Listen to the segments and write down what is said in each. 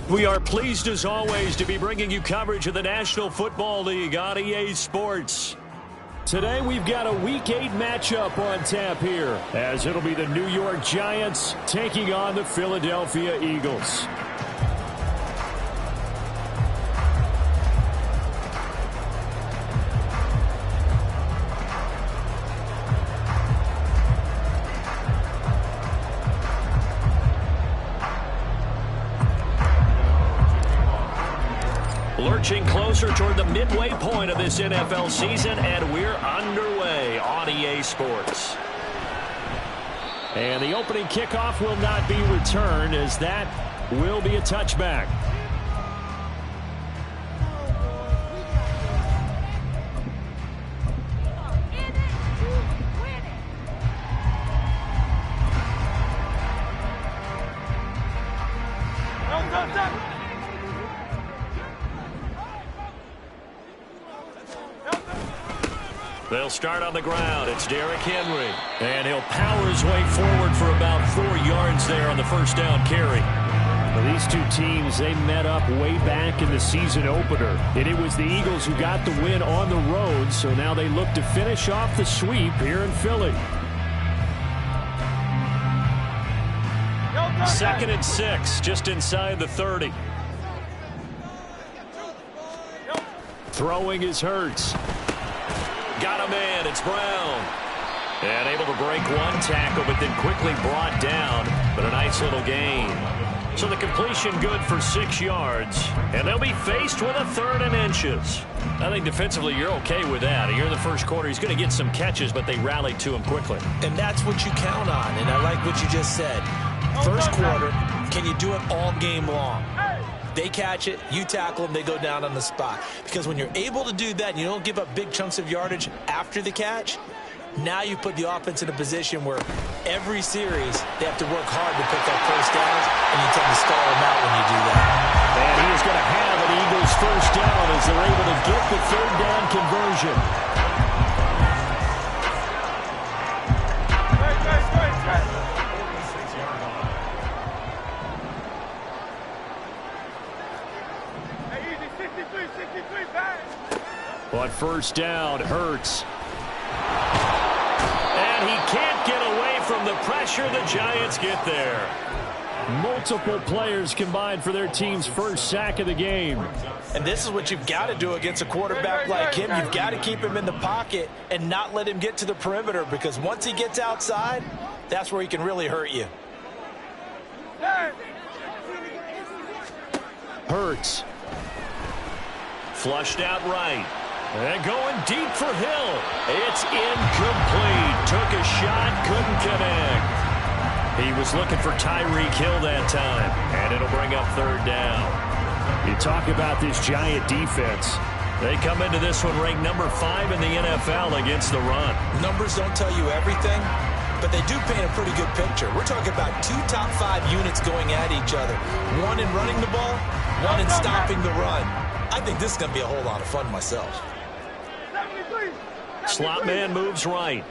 We are pleased as always to be bringing you coverage of the National Football League on EA Sports. Today we've got a Week 8 matchup on tap here, as it'll be the New York Giants taking on the Philadelphia Eagles. Lurching closer toward the midway point of this NFL season, and we're underway on EA Sports. And the opening kickoff will not be returned, as that will be a touchback. They'll start on the ground. It's Derrick Henry. And he'll power his way forward for about 4 yards there on the first down carry. Well, these two teams, they met up way back in the season opener. And it was the Eagles who got the win on the road, so now they look to finish off the sweep here in Philly. 2nd and 6, just inside the 30. Throwing is Hurts. Got a man, it's Brown. And able to break one tackle, but then quickly brought down. But a nice little gain. So the completion good for 6 yards. And they'll be faced with a 3rd and inches. I think defensively you're okay with that. Here in the first quarter, he's going to get some catches, but they rallied to him quickly. And that's what you count on. And I like what you just said. First quarter, can you do it all game long? They catch it, you tackle them, they go down on the spot. Because when you're able to do that and you don't give up big chunks of yardage after the catch, now you put the offense in a position where every series they have to work hard to pick up first downs, and you tend to stall them out when you do that. And he is going to have an Eagles first down as they're able to get the 3rd down conversion. On first down, Hurts. And he can't get away from the pressure. The Giants get there. Multiple players combined for their team's first sack of the game. And this is what you've got to do against a quarterback like him. You've got to keep him in the pocket and not let him get to the perimeter, because once he gets outside, that's where he can really hurt you. Hurts. Flushed out right. And going deep for Hill. It's incomplete. Took a shot, couldn't connect. He was looking for Tyreek Hill that time. And it'll bring up 3rd down. You talk about this Giant defense. They come into this one ranked number 5 in the NFL against the run. Numbers don't tell you everything, but they do paint a pretty good picture. We're talking about 2 top 5 units going at each other. One in running the ball, one in stopping the run. I think this is going to be a whole lot of fun myself. Slot man moves right.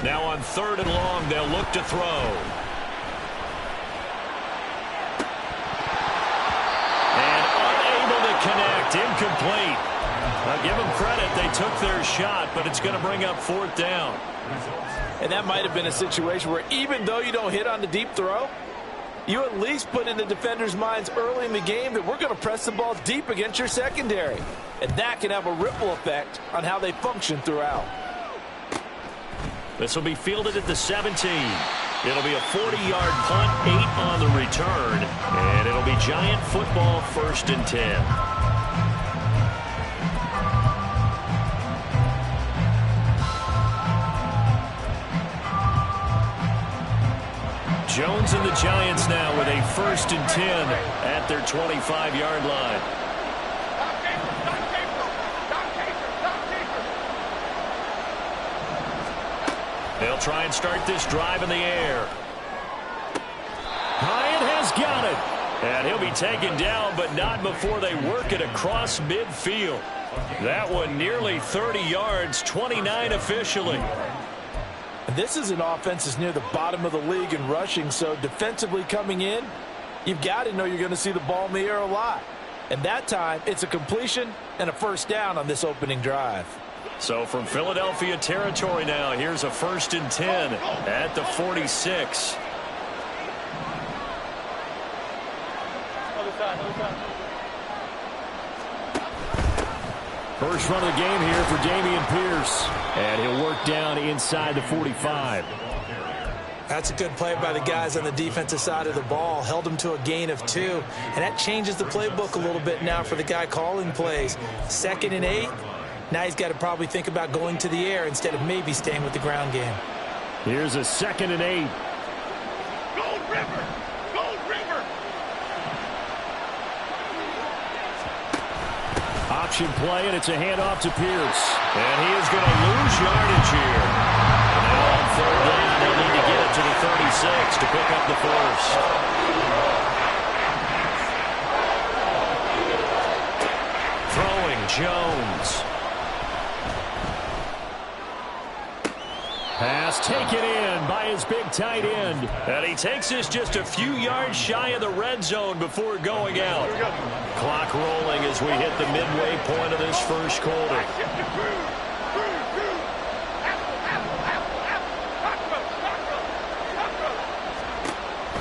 Now on 3rd and long, they'll look to throw. And unable to connect. Incomplete. I'll give them credit. They took their shot, but it's going to bring up 4th down. And that might have been a situation where even though you don't hit on the deep throw, you at least put in the defenders' minds early in the game that we're going to press the ball deep against your secondary. And that can have a ripple effect on how they function throughout. This will be fielded at the 17. It'll be a 40-yard punt, 8 on the return. And it'll be Giant football, 1st and 10. Jones and the Giants now with a 1st and 10 at their 25-yard line. They'll try and start this drive in the air. Hyatt has got it. And he'll be taken down, but not before they work it across midfield. That one nearly 30 yards, 29 officially. This is an offense that's near the bottom of the league in rushing, so defensively coming in, you've got to know you're going to see the ball in the air a lot. And that time, it's a completion and a first down on this opening drive. So from Philadelphia territory now, here's a 1st and 10 at the 46. First run of the game here for Dameon Pierce. And he'll work down inside the 45. That's a good play by the guys on the defensive side of the ball. Held them to a gain of 2. And that changes the playbook a little bit now for the guy calling plays. 2nd and 8. Now he's got to probably think about going to the air instead of maybe staying with the ground game. Here's a 2nd and 8. Gold River! Gold River! Option play, and it's a handoff to Pierce. And he is going to lose yardage here. Now on 3rd down, they'll need to get it to the 36 to pick up the first. Throwing Jones. Pass taken in by his big tight end. And he takes this just a few yards shy of the red zone before going out. Clock rolling as we hit the midway point of this first quarter.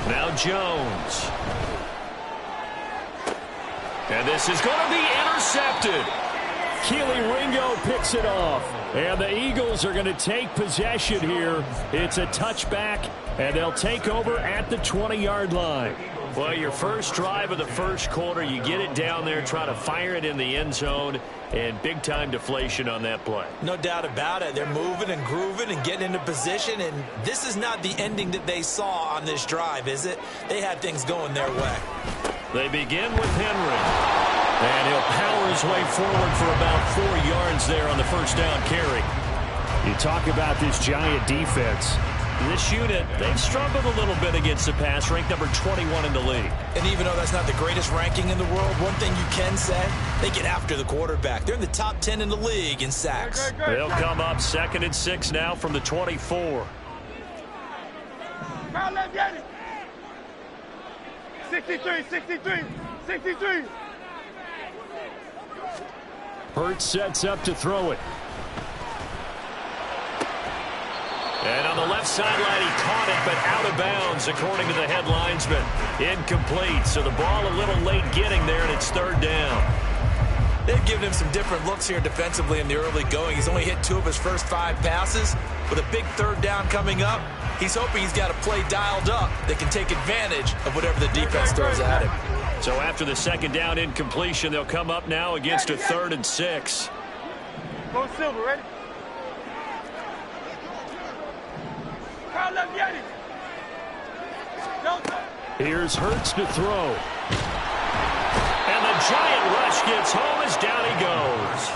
Now Jones. And this is going to be intercepted. Keely Ringo picks it off. And the Eagles are going to take possession here. It's a touchback, and they'll take over at the 20-yard line. Well, your first drive of the first quarter, you get it down there, try to fire it in the end zone, and big-time deflation on that play. No doubt about it. They're moving and grooving and getting into position, and this is not the ending that they saw on this drive, is it? They had things going their way. They begin with Henry. And he'll power his way forward for about 4 yards there on the first down carry. You talk about this Giant defense. This unit, they've struggled a little bit against the pass, ranked number 21 in the league. And even though that's not the greatest ranking in the world, one thing you can say, they get after the quarterback. They're in the top 10 in the league in sacks. They'll come up 2nd and 6 now from the 24. 63. Hurts sets up to throw it. And on the left sideline, he caught it, but out of bounds, according to the head linesman. Incomplete, so the ball a little late getting there, and it's 3rd down. They've given him some different looks here defensively in the early going. He's only hit 2 of his first 5 passes. With a big 3rd down coming up, he's hoping he's got a play dialed up that can take advantage of whatever the defense throws at him. So after the 2nd down incompletion, they'll come up now against a 3rd and 6. Go Silver, ready? Here's Hurts to throw. And the Giant rush gets home as down he goes.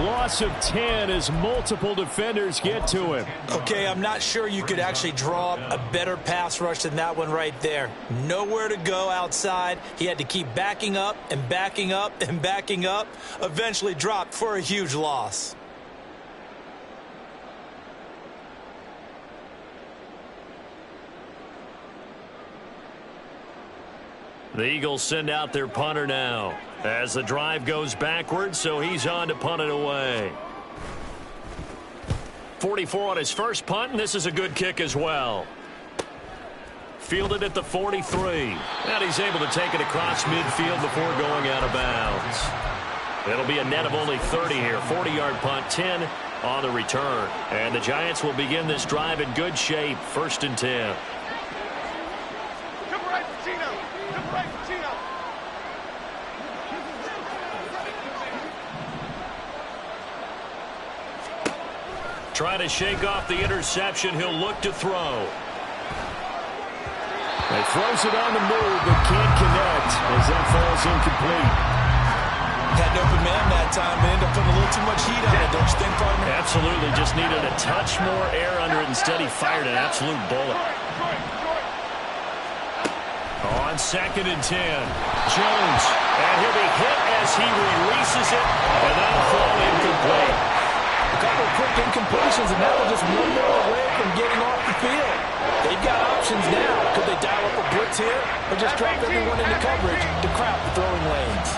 Loss of 10 as multiple defenders get to him. Okay, I'm not sure you could actually draw up a better pass rush than that one right there. Nowhere to go outside. He had to keep backing up and backing up and backing up. Eventually dropped for a huge loss. The Eagles send out their punter now as the drive goes backwards, so he's on to punt it away. 44 on his first punt, and this is a good kick as well. Fielded at the 43, and he's able to take it across midfield before going out of bounds. It'll be a net of only 30 here. 40-yard punt, 10 on the return. And the Giants will begin this drive in good shape. 1st and 10. Trying to shake off the interception. He'll look to throw. He throws it on the move, but can't connect as that falls incomplete. Had an open man that time, but ended up putting a little too much heat on it, don't you think, partner? Absolutely. Just needed a touch more air under it. Instead, he fired an absolute bullet. On On 2nd and 10. Jones. And he'll be hit as he releases it. And that'll fall incomplete. A couple of quick incompletions, and that was just one more away from getting off the field. They've got options now. Could they dial up a blitz here or just drop everyone into coverage to crowd the throwing lanes?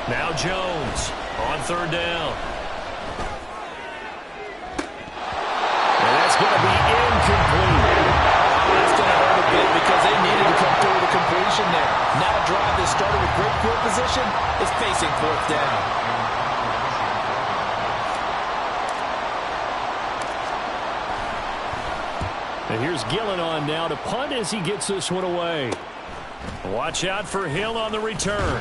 Now Jones on 3rd down. And that's going to be incomplete. That's going to hurt a bit because they needed to come through with a completion there. Now a drive that started with great field position is facing 4th down. And here's Gillen on now to punt as he gets this one away. Watch out for Hill on the return.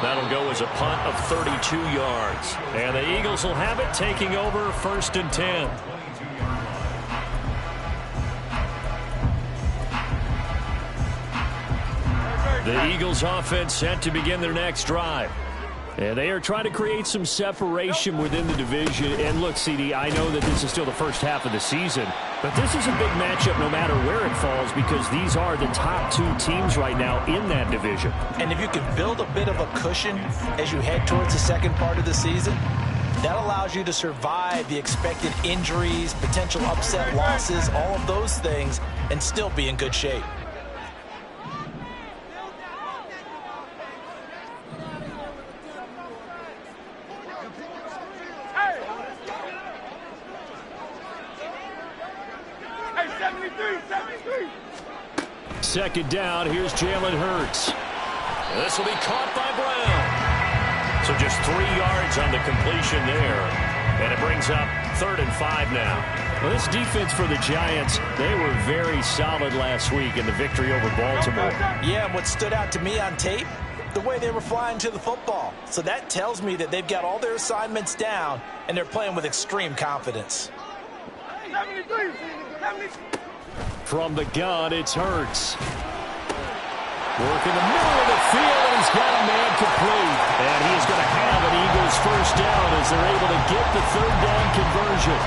That'll go as a punt of 32 yards. And the Eagles will have it, taking over 1st and 10. The Eagles offense set to begin their next drive. And they are trying to create some separation within the division. And look, CD, I know that this is still the first half of the season, but this is a big matchup no matter where it falls because these are the top 2 teams right now in that division. And if you can build a bit of a cushion as you head towards the second part of the season, that allows you to survive the expected injuries, potential upset losses, all of those things, and still be in good shape. Second down, here's Jalen Hurts. This will be caught by Brown. So just 3 yards on the completion there. And it brings up 3rd and 5 now. Well, this defense for the Giants, they were very solid last week in the victory over Baltimore. Yeah, and what stood out to me on tape, the way they were flying to the football. So that tells me that they've got all their assignments down, and they're playing with extreme confidence. 73. From the gun, it's Hurts. Work in the middle of the field, and he's got a man complete. And he is going to have an Eagles 1st down as they're able to get the 3rd down conversion.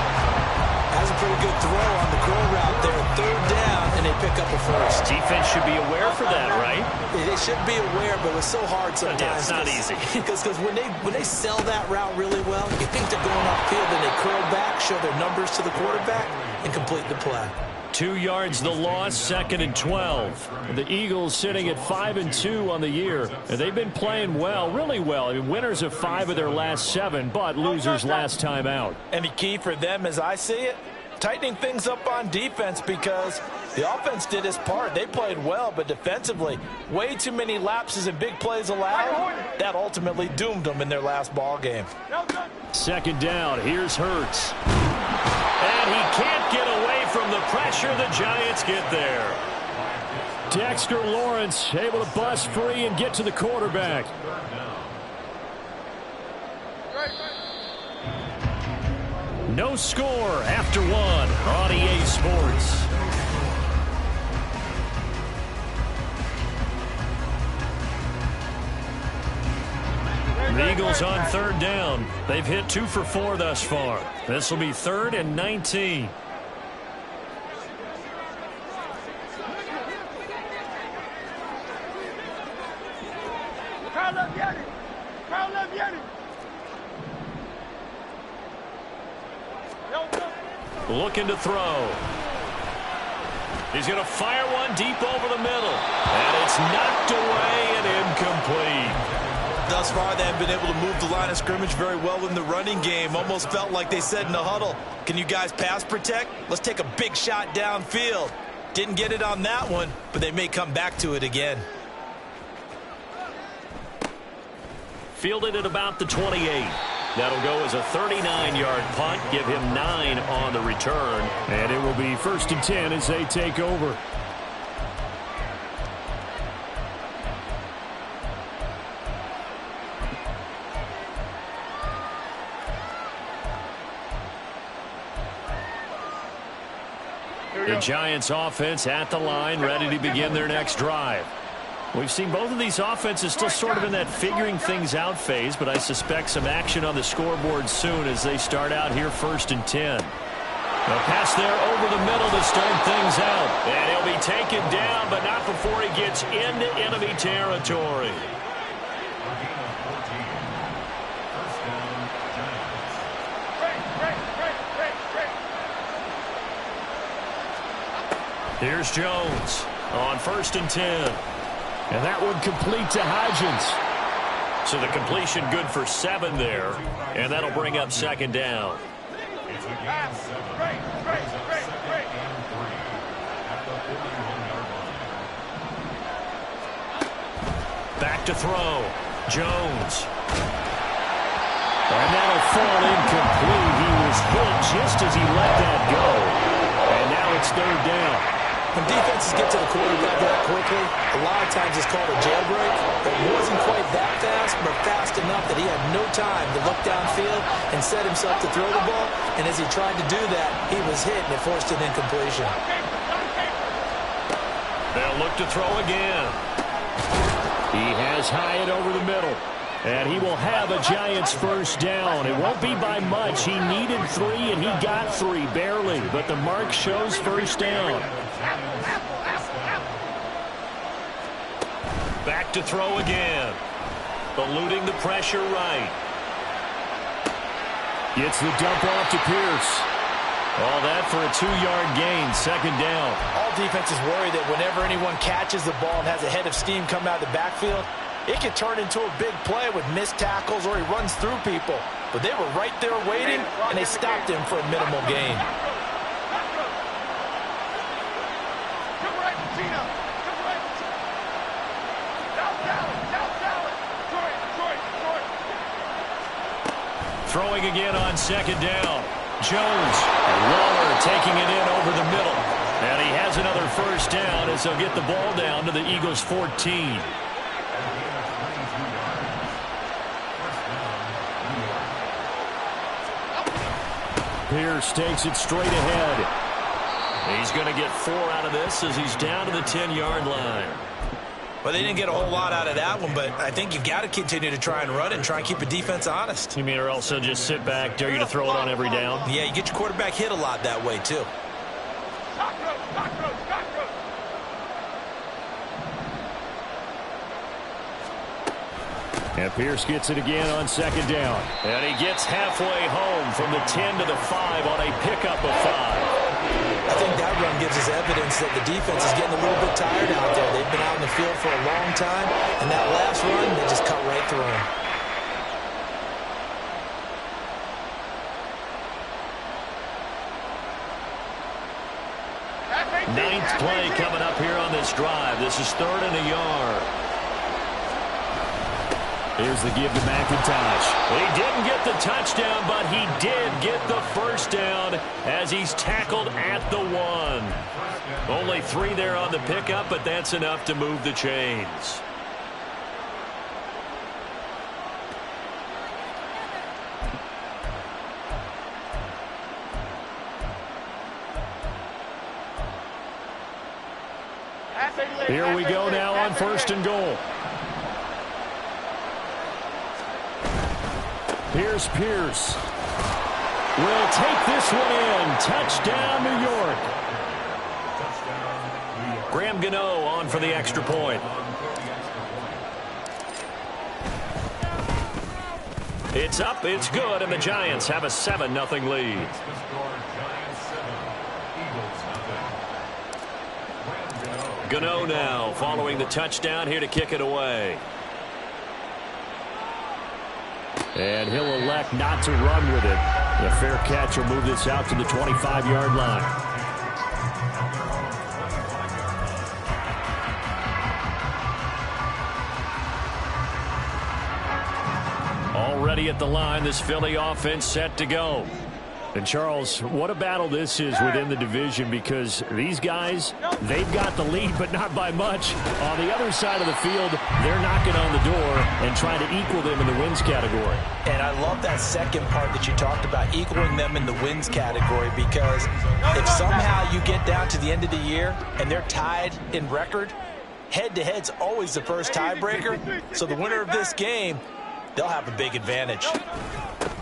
Has a pretty good throw on the curl route there. 3rd down, and they pick up a 1st. Defense should be aware for that, right? They should be aware, but it's so hard sometimes. Yeah, it's not easy. Because when they sell that route really well, you think they're going upfield, then they curl back, show their numbers to the quarterback, and complete the play. 2 yards the loss, 2nd and 12. The Eagles sitting at 5-2 on the year. And they've been playing well, really well. I mean, winners of 5 of their last 7, but losers last time out. And the key for them, as I see it, tightening things up on defense because the offense did its part. They played well, but defensively, way too many lapses and big plays allowed. That ultimately doomed them in their last ball game. 2nd down, here's Hurts. And he can't get away from the pressure. The Giants get there. Dexter Lawrence able to bust free and get to the quarterback. No score after 1 on EA Sports. The Eagles on 3rd down. They've hit 2 for 4 thus far. This will be 3rd and 19. Looking to throw. He's going to fire one deep over the middle. And it's knocked away and incomplete. Thus far, they have been able to move the line of scrimmage very well in the running game. Almost felt like they said in the huddle, can you guys pass protect? Let's take a big shot downfield. Didn't get it on that one, but they may come back to it again. Fielded at about the 28. That'll go as a 39-yard punt. Give him 9 on the return. And it will be 1st and 10 as they take over. The Giants offense at the line, ready to begin their next drive. We've seen both of these offenses still sort of in that figuring things out phase, but I suspect some action on the scoreboard soon as they start out here 1st and 10. A pass there over the middle to start things out. And he'll be taken down, but not before he gets into enemy territory. Here's Jones on 1st and 10. And that one complete to Hodgins. So the completion good for 7 there. And that'll bring up 2nd down. Back to throw. Jones. And that'll fall incomplete. He was hit just as he let that go. And now it's 3rd down. When defenses get to the quarterback that quickly, a lot of times it's called a jailbreak. It wasn't quite that fast, but fast enough that he had no time to look downfield and set himself to throw the ball. And as he tried to do that, he was hit, and it forced an incompletion. They'll look to throw again. He has Hyatt over the middle. And he will have a Giants 1st down. It won't be by much. He needed 3, and he got 3, barely. But the mark shows 1st down. Back to throw again. Eluding the pressure right. Gets the dump off to Pierce. All that for a 2-yard gain, 2nd down. All defenses worry that whenever anyone catches the ball and has a head of steam come out of the backfield, it can turn into a big play with missed tackles or he runs through people. But they were right there waiting, and they stopped him for a minimal gain. Throwing again on 2nd down. Jones. And Waller taking it in over the middle. And he has another 1st down as they'll get the ball down to the Eagles' 14. Pierce takes it straight ahead. He's going to get 4 out of this as he's down to the 10-yard line. Well, they didn't get a whole lot out of that one, but I think you've got to continue to try and run it and try and keep the defense honest. You mean or else they'll just sit back, dare you to throw it on every down? Yeah, you get your quarterback hit a lot that way, too. And Pierce gets it again on 2nd down. And he gets halfway home from the 10 to the 5 on a pickup of 5. I think that run gives us evidence that the defense is getting a little bit tired out there. They've been out in the field for a long time, and that last run, they just cut right through them. Ninth play coming up here on this drive. This is 3rd and a yard. Here's the give to McIntosh. He didn't get the touchdown, but he did get the 1st down as he's tackled at the 1. Only 3 there on the pickup, but that's enough to move the chains. Here we go now on 1st and goal. Here's Pierce. Will take this one in. Touchdown, New York. Graham Gano on for the extra point. It's up, it's good, and the Giants have a 7-0 lead. Gano now following the touchdown here to kick it away. And he'll elect not to run with it. The fair catch will move this out to the 25-yard line. Already at the line, this Philly offense set to go. And, Charles, what a battle this is within the division because these guys, they've got the lead, but not by much. On the other side of the field, they're knocking on the door and trying to equal them in the wins category. And I love that second part that you talked about, equaling them in the wins category, because if somehow you get down to the end of the year and they're tied in record, Head-to-head's always the first tiebreaker, so the winner of this game, they'll have a big advantage.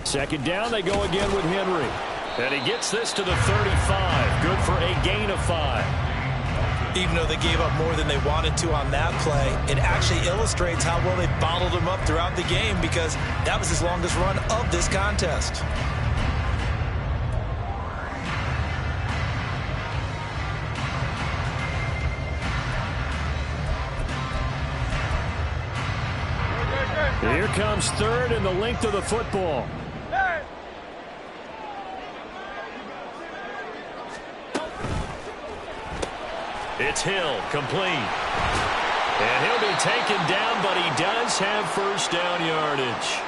Second down, they go again with Henry. And he gets this to the 35. Good for a gain of 5. Even though they gave up more than they wanted to on that play, it actually illustrates how well they bottled him up throughout the game because that was his longest run of this contest. Here comes third and the length of the football. It's Hill, complete. And he'll be taken down, but he does have first down yardage.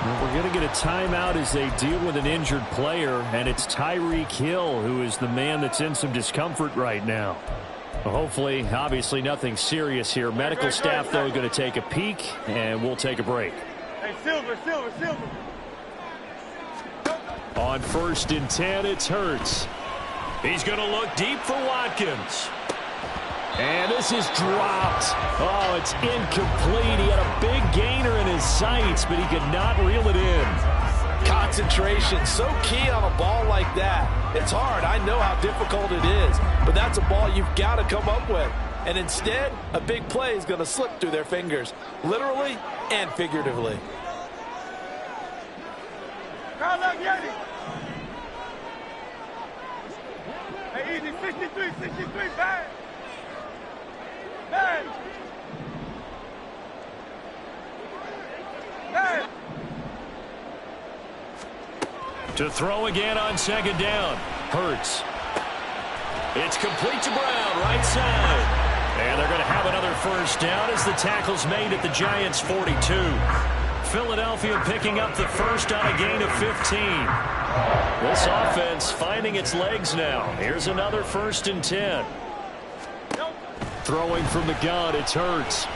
Well, we're going to get a timeout as they deal with an injured player, and it's Tyreek Hill who is the man that's in some discomfort right now. Well, hopefully, obviously nothing serious here. Medical staff, though, going to take a peek, and we'll take a break. Hey, Silver. On 1st and 10, it's Hurts. He's going to look deep for Watkins. And this is dropped. Oh, it's incomplete. He had a big gainer in his sights, but he could not reel it in. Concentration, so key on a ball like that. It's hard. I know how difficult it is, but that's a ball you've got to come up with. And instead, a big play is going to slip through their fingers, literally and figuratively. Hey, easy, 63, bang. To throw again on second down. Hurts. It's complete to Brown, right side. And they're going to have another first down as the tackle's made at the Giants' 42. Philadelphia picking up the first on a gain of 15. This offense finding its legs now. Here's another 1st and 10. Throwing from the gun, it's Hurts.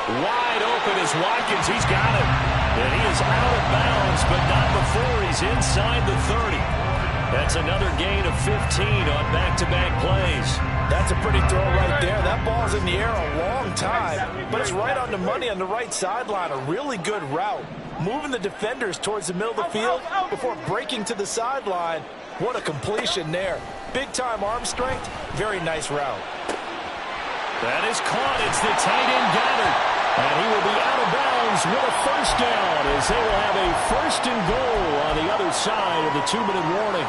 Wide open is Watkins. He's got it. And he is out of bounds, but not before he's inside the 30. That's another gain of 15 on back-to-back plays. That's a pretty throw right there. That ball's in the air a long time, but it's right on the money on the right sideline. A really good route. Moving the defenders towards the middle of the field before breaking to the sideline. What a completion there. Big-time arm strength. Very nice route. That is caught. It's the tight end Goddard. And he will be out of bounds with a first down as they will have a 1st and goal on the other side of the 2-minute warning.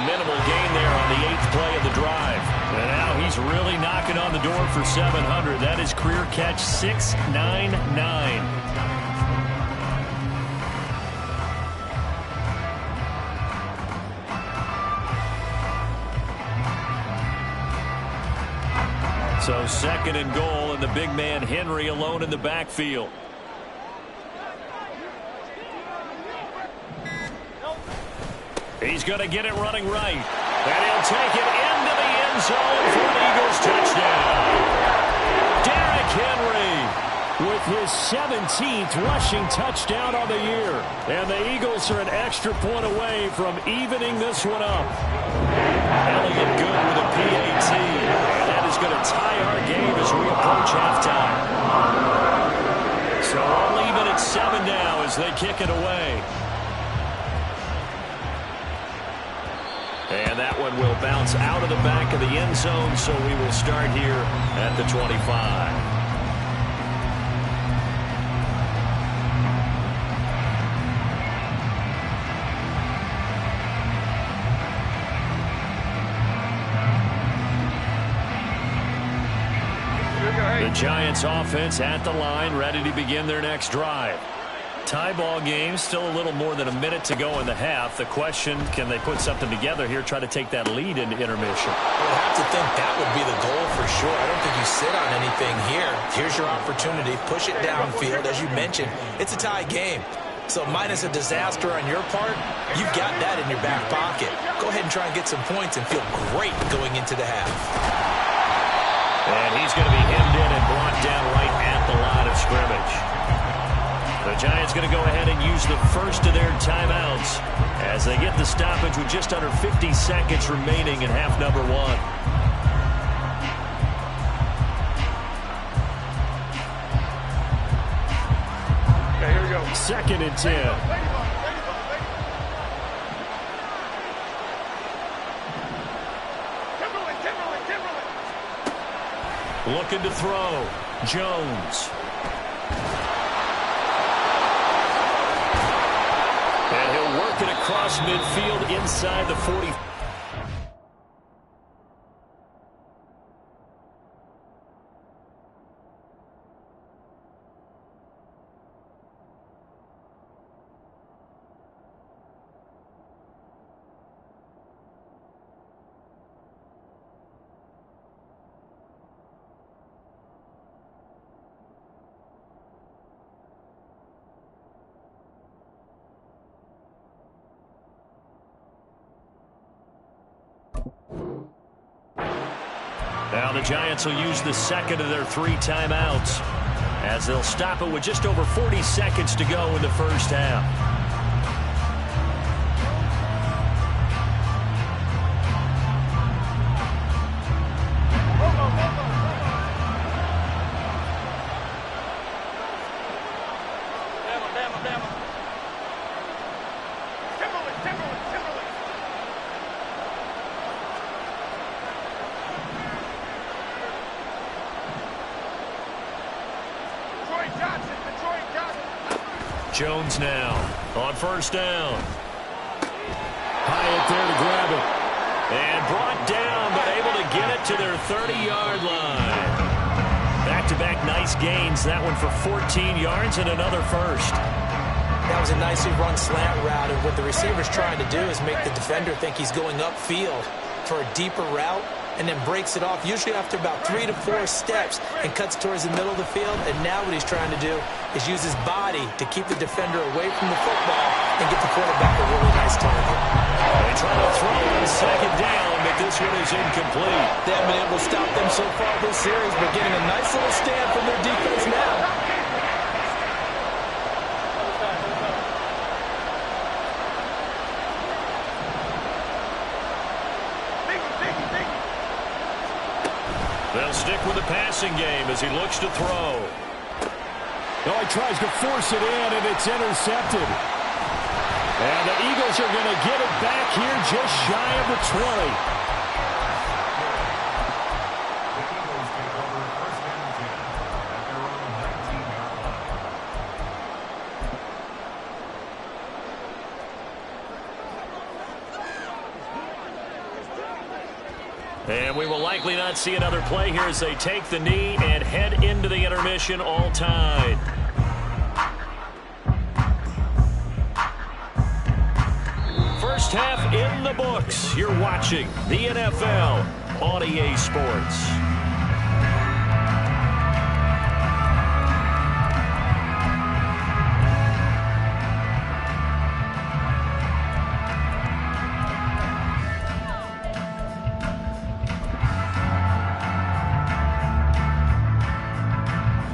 Minimal gain there on the 8th play of the drive. And now he's really knocking on the door for 700. That is career catch 699. So 2nd and goal, and the big man Henry alone in the backfield. He's going to get it running right. And he'll take it into the end zone for an Eagles touchdown. Derrick Henry with his 17th rushing touchdown on the year. And the Eagles are an extra point away from evening this one up. Elliott good with a PAT. And that is going to tie our game as we approach halftime. So we'll leave it at 7 now as they kick it away. And that one will bounce out of the back of the end zone, so we will start here at the 25. The Giants offense at the line, ready to begin their next drive. Tie ball game, still a little more than a minute to go in the half. The question, can they put something together here, try to take that lead into intermission? I have to think that would be the goal for sure. I don't think you sit on anything here. Here's your opportunity. Push it downfield. As you mentioned, it's a tie game. So minus a disaster on your part, you've got that in your back pocket. Go ahead and try and get some points and feel great going into the half. And he's going to be hemmed in and brought down right at the line of scrimmage. The Giants going to go ahead and use the first of their timeouts as they get the stoppage with just under 50 seconds remaining in half number one. Okay, here we go. 2nd and 10. Looking to throw. Jones. And he'll work it across midfield inside the 40. Now the Giants will use the second of their 3 timeouts as they'll stop it with just over 40 seconds to go in the first half. Jones now on first down. Hyatt there to grab it. And brought down, but able to get it to their 30-yard line. Back-to-back nice gains. That one for 14 yards and another first. That was a nicely run slant route, and what the receiver's trying to do is make the defender think he's going upfield for a deeper route, and then breaks it off, usually after about 3 to 4 steps, and cuts towards the middle of the field. And now what he's trying to do is use his body to keep the defender away from the football and get the quarterback a really nice target. They try to throw on 2nd down, but this one is incomplete. They haven't been able to stop them so far this series, but getting a nice little stand from their defense now. They'll stick with the passing game as he looks to throw. Oh, he tries to force it in, and it's intercepted. And the Eagles are going to get it back here just shy of the 20. And we will likely not see another play here as they take the knee and head into the intermission all tied. First half in the books. You're watching the NFL on EA Sports.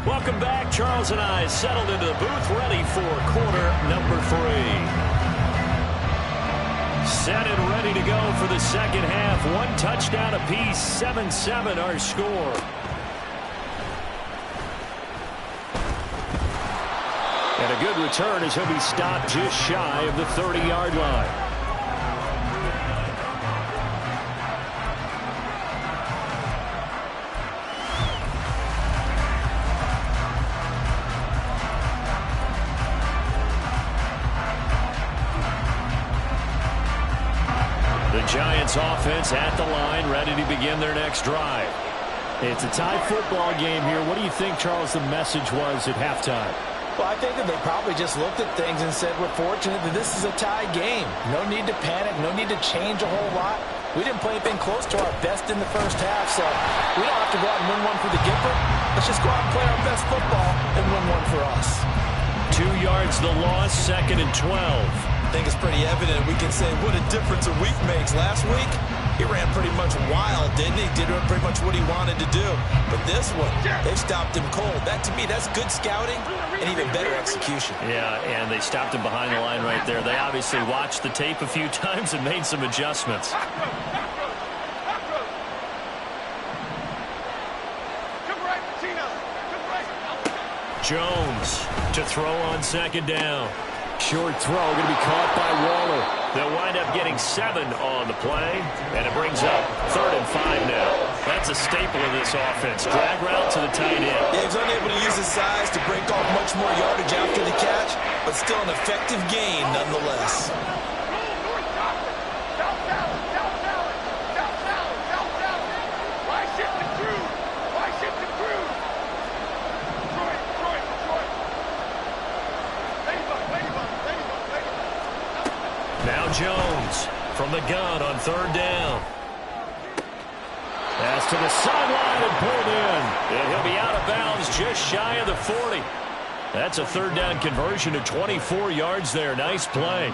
Welcome back. Charles and I settled into the booth, ready for quarter number 3. Set and ready to go for the second half. 1 touchdown apiece, 7-7 our score. And a good return as he'll be stopped just shy of the 30-yard line. Giants offense at the line, ready to begin their next drive. It's a tie football game here. What do you think, Charles, the message was at halftime? Well, I think that they probably just looked at things and said, we're fortunate that this is a tie game. No need to panic, no need to change a whole lot. We didn't play anything close to our best in the first half, so we don't have to go out and win one for the Gipper. Let's just go out and play our best football and win one for us. 2 yards the loss, 2nd and 12. I think it's pretty evident. We can say what a difference a week makes. Last week, he ran pretty much wild, didn't he? Did pretty much what he wanted to do. But this one, they stopped him cold. That, to me, that's good scouting and even better execution. Yeah, and they stopped him behind the line right there. They obviously watched the tape a few times and made some adjustments. Jones to throw on 2nd down. Short throw going to be caught by Waller. They'll wind up getting 7 on the play, and it brings up 3rd and 5 now. That's a staple of this offense. Drag route to the tight end. Yeah, he's unable to use his size to break off much more yardage after the catch, but still an effective gain nonetheless. Now Jones from the gun on 3rd down. Pass to the sideline and pulled in. And he'll be out of bounds just shy of the 40. That's a 3rd down conversion to 24 yards there. Nice play.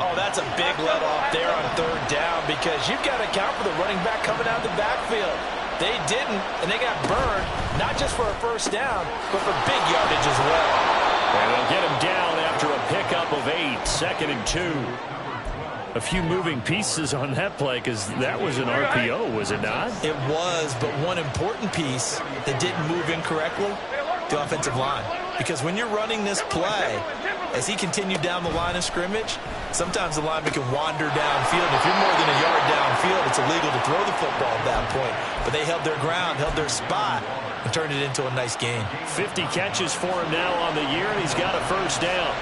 Oh, that's a big let off there on 3rd down because you've got to account for the running back coming out of the backfield. They didn't, and they got burned, not just for a 1st down, but for big yardage as well. And they'll get him down after a pickup of 8, 2nd and 2. A few moving pieces on that play because that was an RPO, was it not? It was, but one important piece that didn't move incorrectly, the offensive line. Because when you're running this play, as he continued down the line of scrimmage, sometimes the lineman can wander downfield. If you're more than a yard downfield, it's illegal to throw the football at that point. But they held their ground, held their spot, and turned it into a nice game. 50 catches for him now on the year, and he's got a 1st down.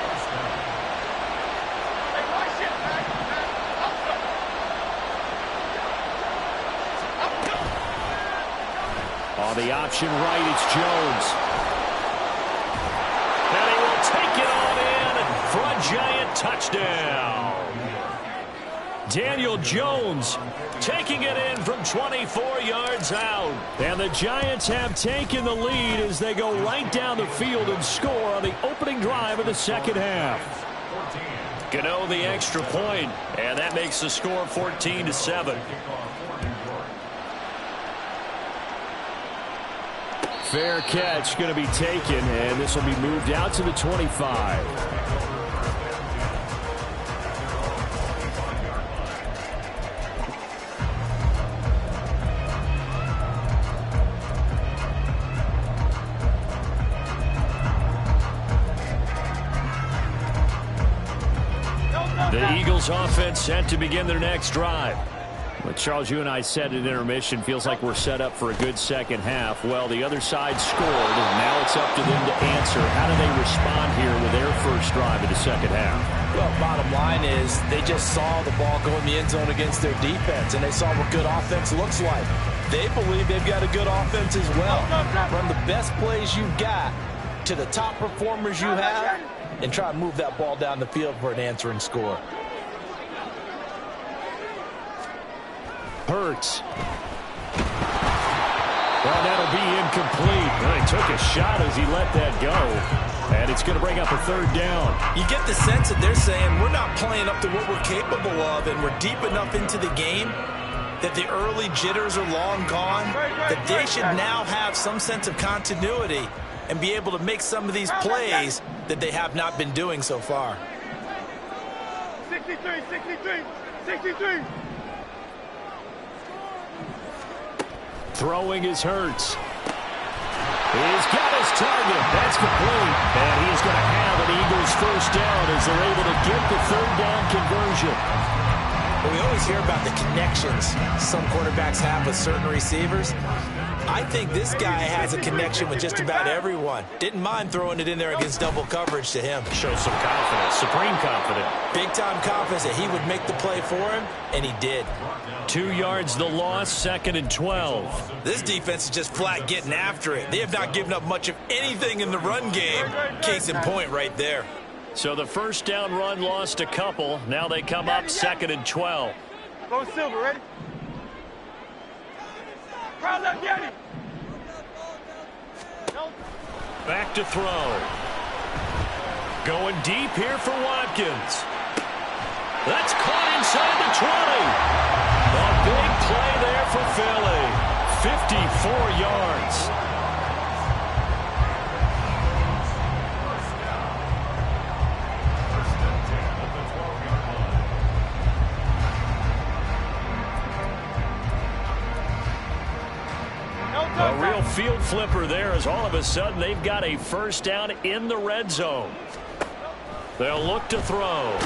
On the option right, it's Jones. And he will take it on in for a giant touchdown. Daniel Jones taking it in from 24 yards out. And the Giants have taken the lead as they go right down the field and score on the opening drive of the 2nd half. Gano the extra point, and that makes the score 14-7. Fair catch going to be taken, and this will be moved out to the 25. The Eagles offense set to begin their next drive. Well, Charles, you and I said at intermission, feels like we're set up for a good 2nd half. Well, the other side scored, and now it's up to them to answer. How do they respond here with their first drive of the 2nd half? Well, bottom line is they just saw the ball go in the end zone against their defense, and they saw what good offense looks like. They believe they've got a good offense as well. Run the best plays you've got to the top performers you have, and try to move that ball down the field for an answering score. Hurts. Well, that'll be incomplete. Well, he took a shot as he let that go. And it's going to bring up a 3rd down. You get the sense that they're saying we're not playing up to what we're capable of, and we're deep enough into the game that the early jitters are long gone, that they should now have some sense of continuity and be able to make some of these plays that they have not been doing so far. 63, 63, 63. Throwing is Hurts. He's got his target. That's complete. And he's going to have an Eagles 1st down as they're able to get the 3rd down conversion. Well, we always hear about the connections some quarterbacks have with certain receivers. I think this guy has a connection with just about everyone. Didn't mind throwing it in there against double coverage to him. Shows some confidence, supreme confidence. Big-time confidence that he would make the play for him, and he did. 2 yards the loss, 2nd and 12. This defense is just flat getting after it. They have not given up much of anything in the run game. Case in point right there. So the 1st down run lost a couple. Now they come up 2nd and 12. Go Silver, ready? Crowd left, Yanni. Back to throw. Going deep here for Watkins. That's caught inside the 20. A big play there for Philly. 54 yards. A real field flipper there as all of a sudden they've got a first down in the red zone. They'll look to throw.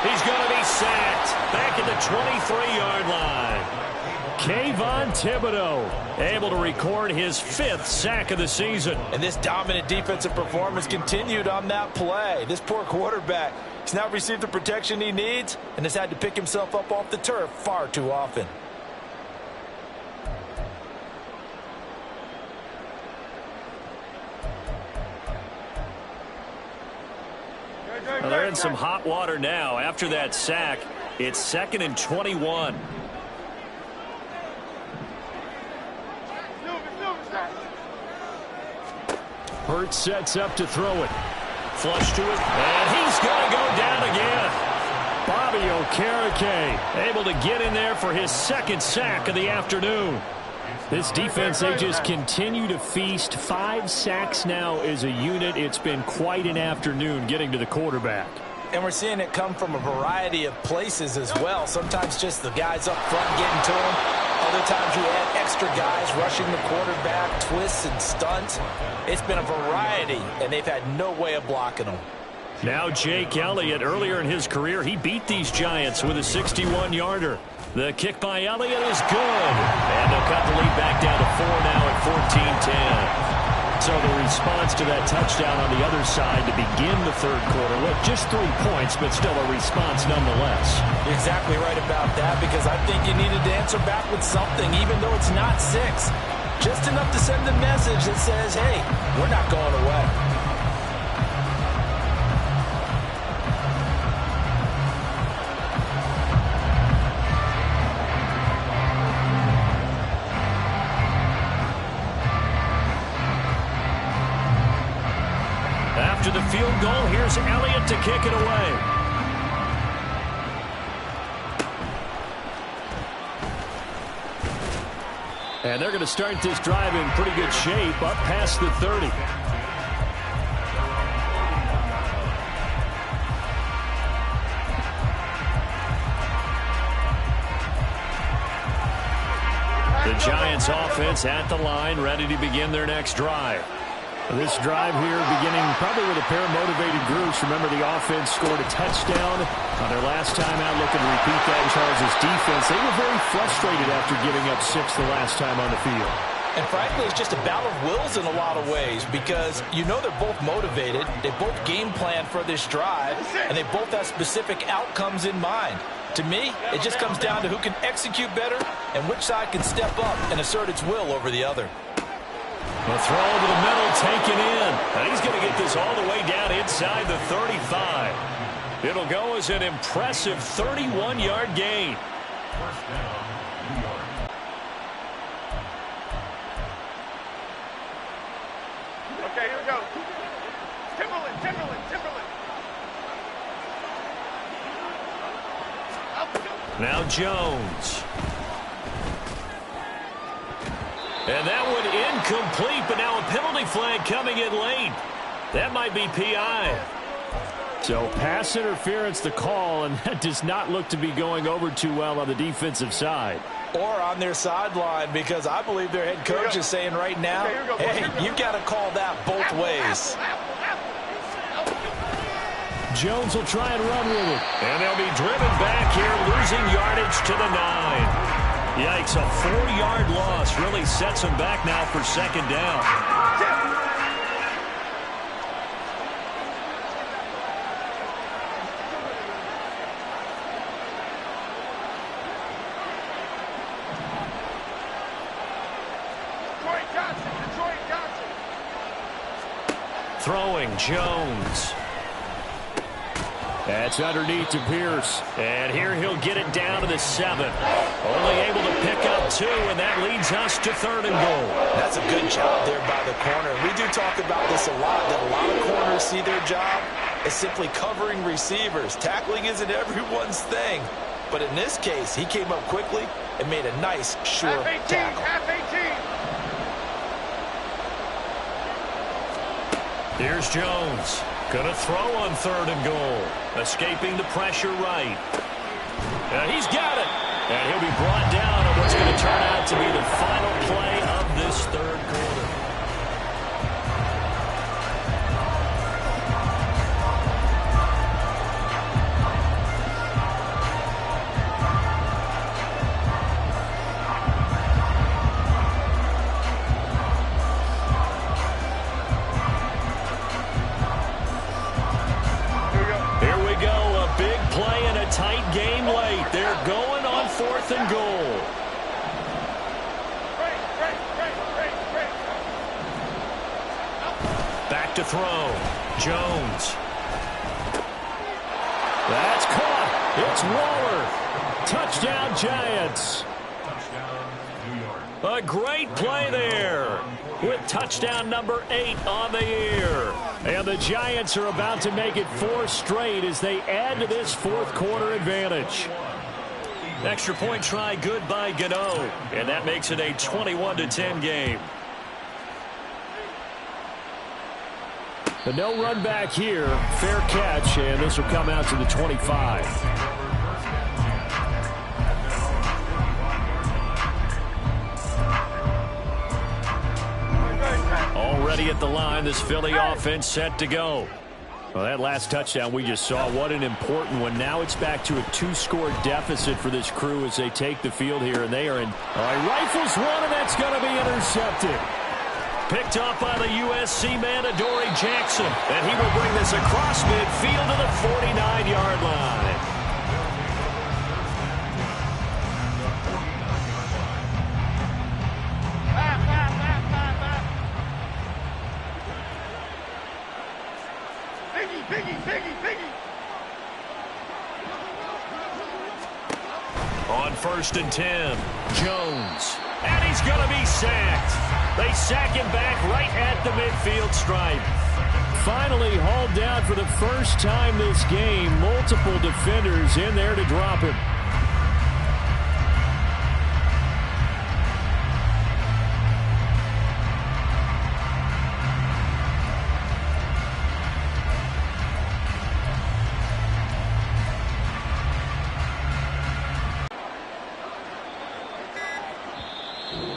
He's going to be sacked back at the 23-yard line. Kayvon Thibodeaux able to record his 5th sack of the season. And this dominant defensive performance continued on that play. This poor quarterback, he's not received the protection he needs and has had to pick himself up off the turf far too often. Well, they're in some hot water now. After that sack, it's 2nd and 21. Hurts sets up to throw it. Flush to it, and he's going to go down again. Bobby Okereke able to get in there for his 2nd sack of the afternoon. This defense, they just continue to feast. 5 sacks now as a unit. It's been quite an afternoon getting to the quarterback. And we're seeing it come from a variety of places as well. Sometimes just the guys up front getting to him. Other times you add extra guys rushing the quarterback, twists and stunts. It's been a variety, and they've had no way of blocking them. Now Jake Elliott, earlier in his career, he beat these Giants with a 61-yarder. The kick by Elliott is good. And they'll cut the lead back down to 4 now at 14-10. So the response to that touchdown on the other side to begin the 3rd quarter. Look, just 3 points, but still a response nonetheless. You're exactly right about that, because I think you needed to answer back with something, even though it's not 6. Just enough to send a message that says, hey, we're not going away. After the field goal, here's Elliott to kick it away. And they're going to start this drive in pretty good shape, up past the 30. The Giants offense at the line, ready to begin their next drive. This drive here beginning probably with a pair of motivated groups. Remember, the offense scored a touchdown on their last time out. Looking to repeat that in Charles' defense. They were very frustrated after giving up 6 the last time on the field. And frankly, it's just a battle of wills in a lot of ways, because you know they're both motivated. They both game plan for this drive, and they both have specific outcomes in mind. To me, it just comes down to who can execute better and which side can step up and assert its will over the other. The throw over the middle taken in. And he's going to get this all the way down inside the 35. It'll go as an impressive 31-yard gain. Okay, here we go. Timberland. Now Jones. And that one incomplete, but now a penalty flag coming in late. That might be PI. So pass interference the call, and that does not look to be going over too well on the defensive side. Or on their sideline, because I believe their head coach is saying right now, hey, you've got to call that both ways. Jones will try and run with it. And they'll be driven back here, losing yardage to the 9. Yikes, a 4-yard loss really sets them back now for 2nd down. Detroit Johnson. Throwing Jones. That's underneath to Pierce. And here he'll get it down to the 7. Only able to pick up 2, and that leads us to 3rd and goal. That's a good job there by the corner. We do talk about this a lot, that a lot of corners see their job is simply covering receivers. Tackling isn't everyone's thing. But in this case, he came up quickly and made a nice, sure tackle. Here's Jones. Gonna throw on 3rd and goal. Escaping the pressure right. And he's got it. And he'll be brought down on what's going to turn out to be the final play of this 3rd quarter. Tight game late. They're going on 4th and goal. Back to throw. Jones. That's caught. It's Waller. Touchdown, Giants. A great play there with touchdown number 8 on the year. And the Giants are about to make it 4 straight as they add to this 4th quarter advantage. Extra point try good by Gano. And that makes it a 21-10 game. But no run back here. Fair catch, and this will come out to the 25. Already at the line, this Philly offense set to go. Well, that last touchdown we just saw, what an important one. Now it's back to a 2-score deficit for this crew as they take the field here, and they are in. Rifles one, and that's going to be intercepted. Picked up by the USC man, Adoree Jackson, and he will bring this across midfield to the 49-yard line. On 1st and 10, Jones. And he's going to be sacked. They sack him back right at the midfield stripe. Finally hauled down for the first time this game. Multiple defenders in there to drop him.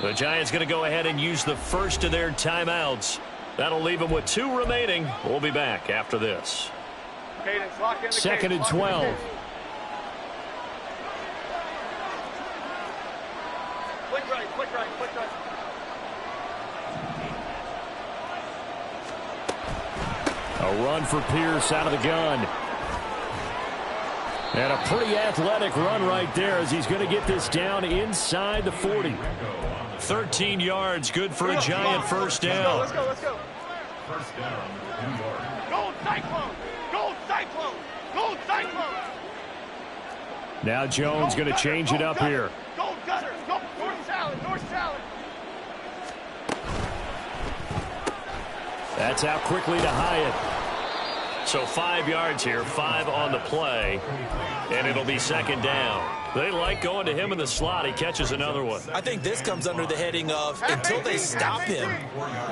The Giants going to go ahead and use the first of their timeouts. That'll leave them with 2 remaining. We'll be back after this. 2nd and 12. Quick right. A run for Pierce out of the gun. And a pretty athletic run right there as he's going to get this down inside the 40. 13 yards, good for a Giant first down. Let's go. First down, New York. Gold Cyclone! Gold Cyclone! Now Jones going to change it up here. Gold Gutter! North salad! That's out quickly to Hyatt. So 5 yards here, 5 on the play, and it'll be 2nd down. They like going to him in the slot. He catches another one. I think this comes under the heading of until they stop him,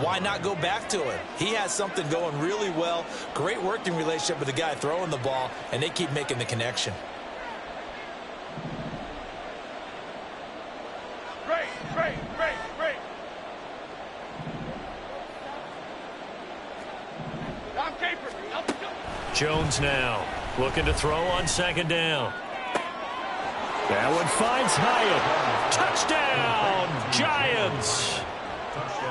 why not go back to it? He has something going really well. Great working relationship with the guy throwing the ball, and they keep making the connection. Great. Tom Capers. Jones now looking to throw on 2nd down. That one finds Hyatt. Touchdown, Giants.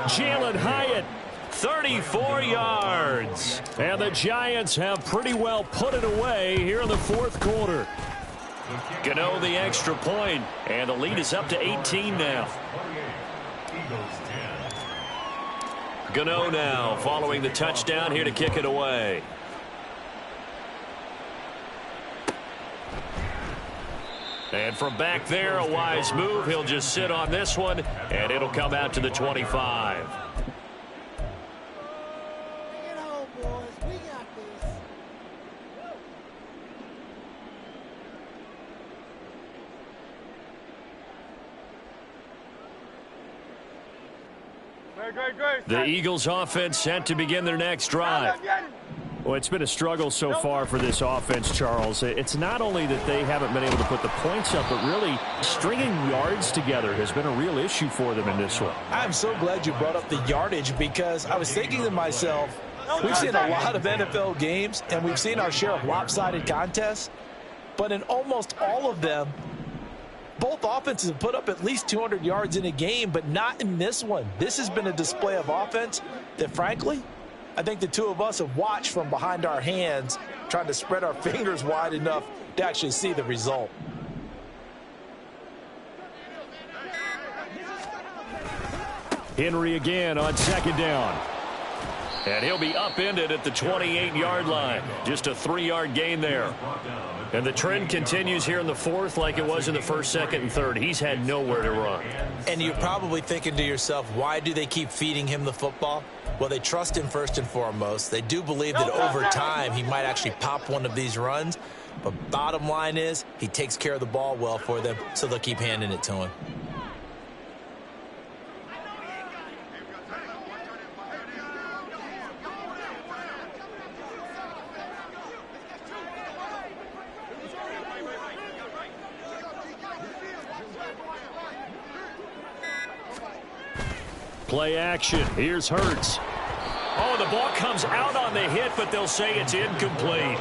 Jalen Hyatt. 34 yards. And the Giants have pretty well put it away here in the 4th quarter. Gano the extra point, and the lead is up to 18 now. Gano now following the touchdown here to kick it away. And from back there, a wise move. He'll just sit on this one, and it'll come out to the 25. The Eagles offense set to begin their next drive. Well, it's been a struggle so far for this offense, Charles. It's not only that they haven't been able to put the points up, but really stringing yards together has been a real issue for them in this one. I'm so glad you brought up the yardage, because I was thinking to myself, we've seen a lot of NFL games, and we've seen our share of lopsided contests, but in almost all of them, both offenses have put up at least 200 yards in a game, but not in this one. This has been a display of offense that, frankly, I think the two of us have watched from behind our hands, trying to spread our fingers wide enough to actually see the result. Henry again on second down. And he'll be upended at the 28-yard line. Just a 3-yard gain there. And the trend continues here in the fourth like it was in the first, second, and third. He's had nowhere to run. And you're probably thinking to yourself, why do they keep feeding him the football? Well, they trust him first and foremost. They do believe that over time he might actually pop one of these runs. But bottom line is he takes care of the ball well for them, so they'll keep handing it to him. Play action. Here's Hurts. Oh, the ball comes out on the hit, but they'll say it's incomplete.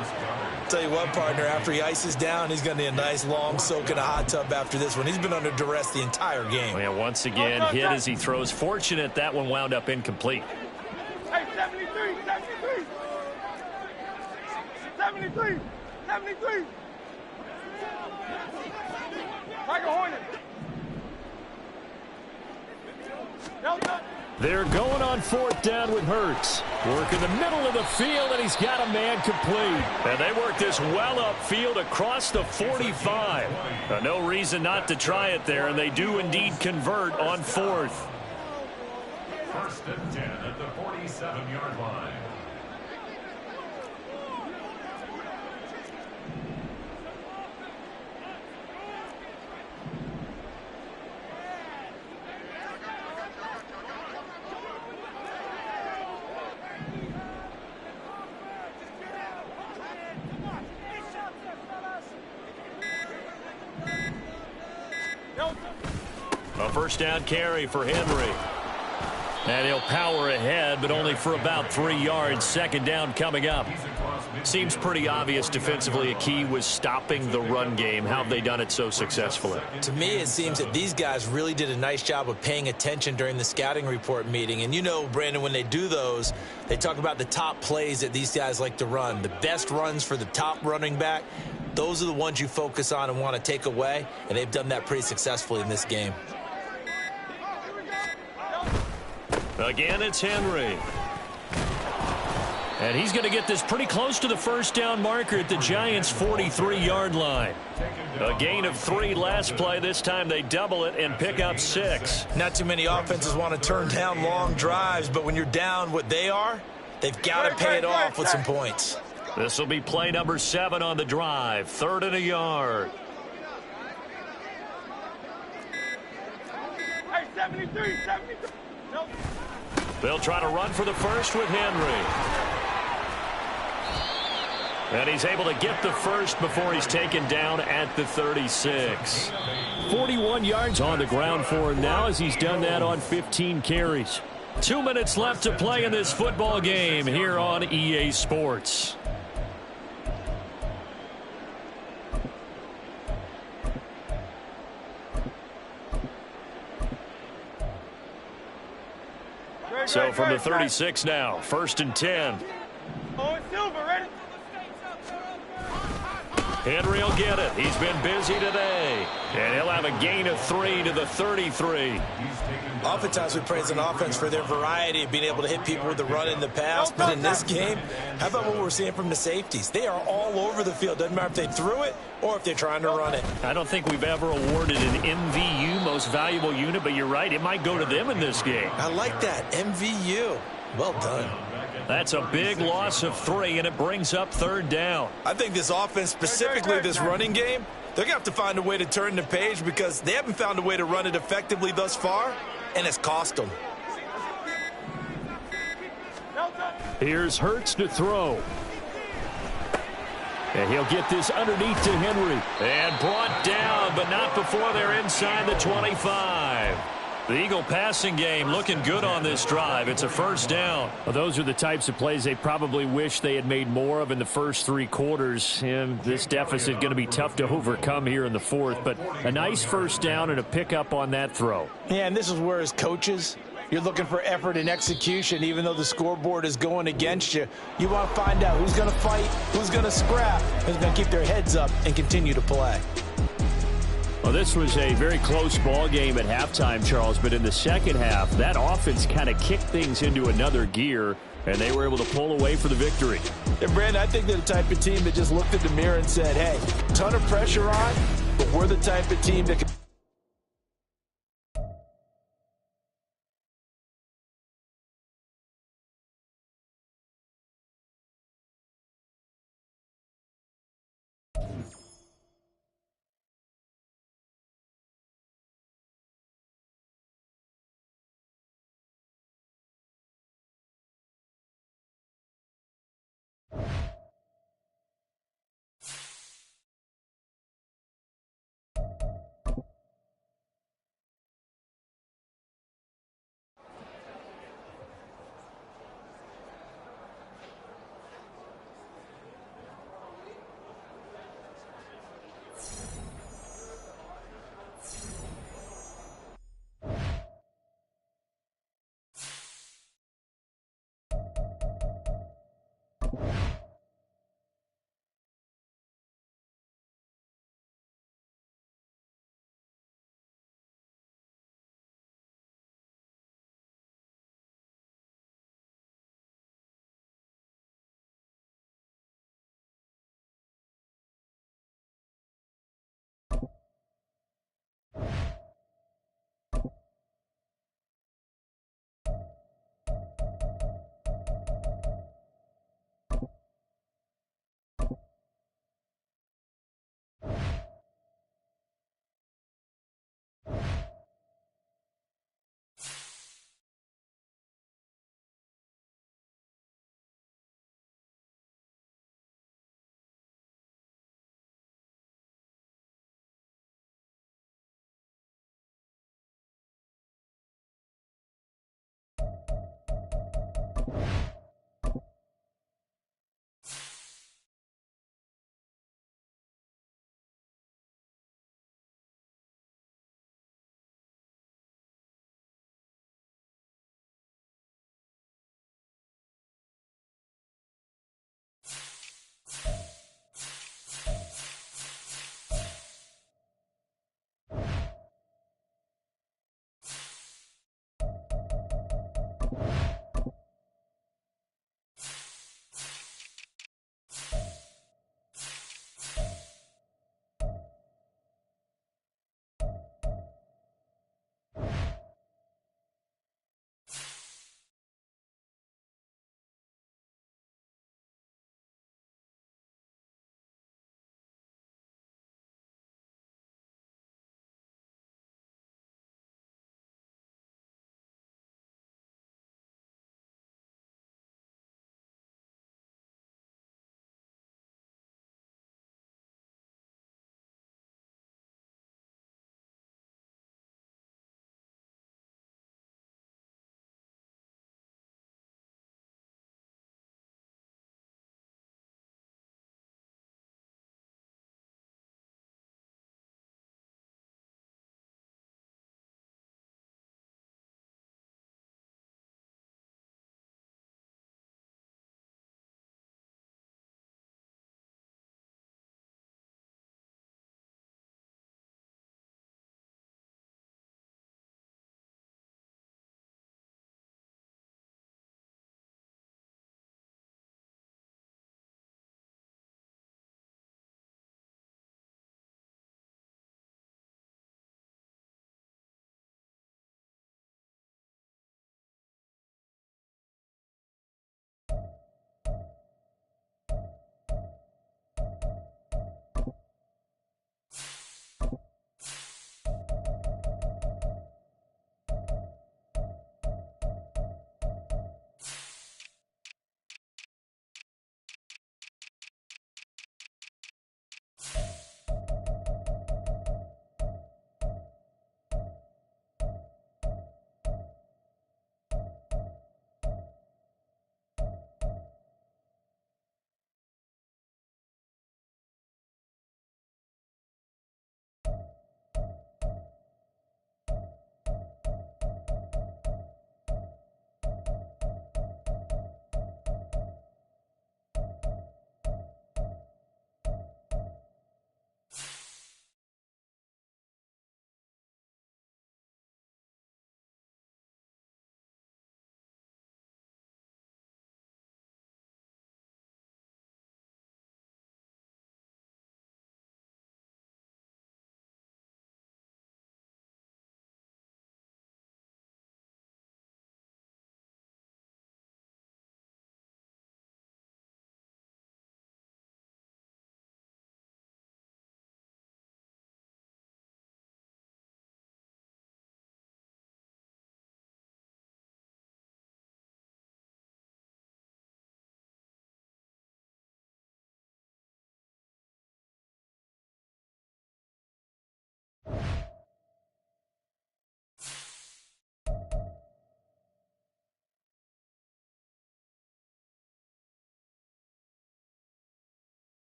Tell you what, partner, after he ices down, he's going to need a nice long soak in a hot tub after this one. He's been under duress the entire game. Yeah, once again, hit as he throws. Fortunate that one wound up incomplete. Hey, 73. Tiger Hornet. They're going on fourth down with Hurts. Work in the middle of the field, and he's got a man complete. And they work this well upfield across the 45. No reason not to try it there, and they do indeed convert on fourth. First and 10 at the 47-yard line. A first down carry for Henry. And he'll power ahead, but only for about 3 yards. Second down coming up. Seems pretty obvious defensively a key was stopping the run game. How have they done it so successfully? To me, it seems that these guys really did a nice job of paying attention during the scouting report meeting. And you know, Brandon, when they do those, they talk about the top plays that these guys like to run. The best runs for the top running back, those are the ones you focus on and want to take away. And they've done that pretty successfully in this game. Again, it's Henry. And he's going to get this pretty close to the first down marker at the Giants' 43-yard line. A gain of 3 last play. This time they double it and pick up 6. Not too many offenses want to turn down long drives, but when you're down what they are, they've got to pay it off with some points. This will be play number 7 on the drive. 3rd and a yard. Hey, 73. Nope. They'll try to run for the first with Henry. And he's able to get the first before he's taken down at the 36. 41 yards on the ground for him now as he's done that on 15 carries. 2 minutes left to play in this football game here on EA Sports. So from the 36 now, 1st and 10. Oh, it's Silver, ready? Henry will get it. He's been busy today. And he'll have a gain of 3 to the 33. Oftentimes we praise an offense for their variety of being able to hit people with the run and the pass. But in this game, how about what we're seeing from the safeties? They are all over the field. Doesn't matter if they threw it or if they're trying to run it. I don't think we've ever awarded an MVU, most valuable unit, but you're right. It might go to them in this game. I like that. MVU. Well done. That's a big loss of 3, and it brings up 3rd down. I think this offense, specifically this running game, they're going to have to find a way to turn the page because they haven't found a way to run it effectively thus far, and it's cost them. Here's Hurts to throw. And he'll get this underneath to Henry. And brought down, but not before they're inside the 25. The Eagle passing game looking good on this drive. It's a first down. Well, those are the types of plays they probably wish they had made more of in the first 3 quarters. And this deficit going to be tough to overcome here in the fourth. But a nice first down and a pickup on that throw. Yeah, and this is where as coaches, you're looking for effort and execution. Even though the scoreboard is going against you, you want to find out who's going to fight, who's going to scrap, who's going to keep their heads up and continue to play. Well, this was a very close ball game at halftime, Charles, but in the second half, that offense kind of kicked things into another gear, and they were able to pull away for the victory. And, Brandon, I think they're the type of team that just looked at the mirror and said, hey, ton of pressure on, but we're the type of team that can